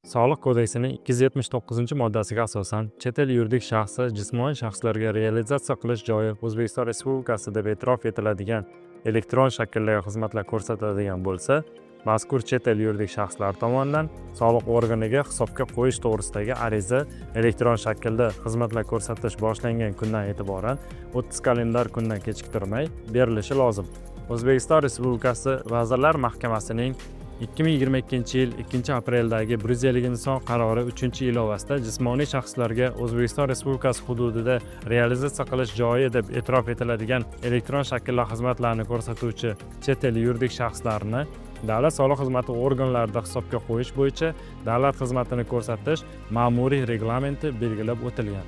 Soliq kodeksining 279-moddasiga asosan chet el yuridik shaxsi jismoniy shaxslarga realizatsiya qilish joyi O'zbekiston Respublikasi deb e'tirof etiladigan elektron shakldagi xizmatlar ko'rsatadigan bo'lsa, mazkur chet el yuridik shaxslar tomonidan soliq organiga hisobga qo'yish to'g'risidagi ariza elektron shaklda xizmatlar ko'rsatish boshlangan kundan e'tiboran 30 kalendar kundan kechiktirmay berilishi lozim. O'zbekiston Respublikasi Vazirlar Mahkamasining 2022-yil 2-apreldagi 150 son qarori 3-ilovasida jismoniy shaxslarga O'zbekiston Respublikasi hududida realizatsiya qilish joyi deb e'tirof etiladigan elektron shaklda xizmatlarni ko'rsatuvchi chet el yuridik shaxslarni davlat soliq xizmati organlarida hisobga qo'yish bo'yicha davlat xizmatini ko'rsatish ma'muriy reglamenti belgilab o'tilgan.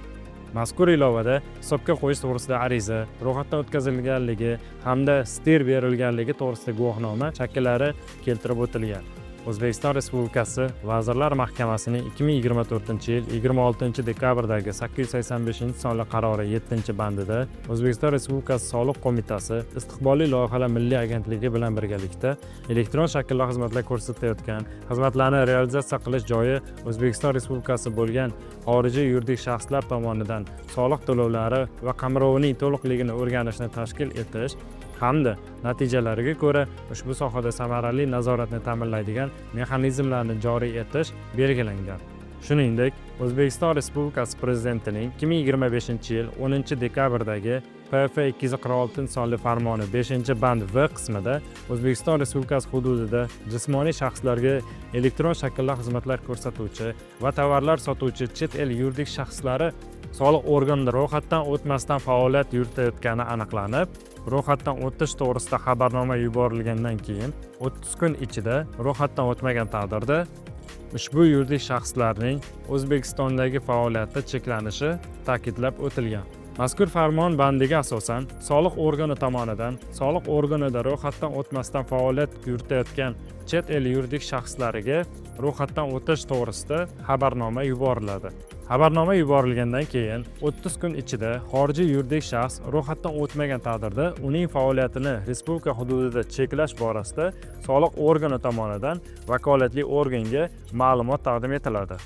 Mazkur ilovada hisobga qo'yish to'g'risida ariza, ro'yxatdan o'tkazilganligi hamda stir berilganligi to'g'risida guvohnoma shakllari keltirib o'tilgan. O'zbekiston Respublikasi Vazirlar Mahkamasining 2024-yil 26 dekabrdagi 885-sonli qarori 7-bandida O'zbekiston Respublikasi Soliq qo'mitasi istiqbolli loyihalar milliy agentligi bilan birgalikda elektron shaklda xizmatlar ko'rsatayotgan xizmatlarni realizatsiya qilish joyi O'zbekiston Respublikasi bo'lgan xorijiy yuridik shaxslar tomonidan soliq to'lovlari va qamrovining to'liqligini o'rganishni tashkil etish hamda natijalariga ko'ra ushbu sohada samarali nazoratni ta'minlaydigan mexanizmlarni joriy etish belgilangan. Shuningdek, O'zbekiston Respublikasi Prezidentining 2025-yil 10-dekabrdagi PF 246 sonli farmoni 5-band V qismida O'zbekiston Respublikasi hududida jismoniy shaxslarga elektron shaklda xizmatlar ko'rsatuvchi va tovarlar sotuvchi chet el yuridik shaxslari soliq organida ro'yxatdan o'tmasdan faoliyat yuritayotgani aniqlanib, ro'yxatdan o'tish to'g'risida xabarnoma yuborilgandan keyin 30 kun ichida ro'yxatdan o'tmagan taqdirda ushbu yuridik shaxslarning O'zbekistondagi faoliyati cheklanishi ta'kidlab o'tilgan. Mazkur farmon bandiga asosan soliq organi tomonidan soliq organida ro'yxatdan o'tmasdan faoliyat yuritayotgan chet el yuridik shaxslariga ro'yxatdan o'tish to'g'risida xabarnoma yuboriladi. Xabarnoma yuborilgandan keyin 30 kun ichida xorijiy yuridik shaxs ro'yxatdan o'tmagan taqdirda uning faoliyatini respublika hududida cheklash borasida soliq organi tomonidan vakolatli organga ma'lumot taqdim etiladi.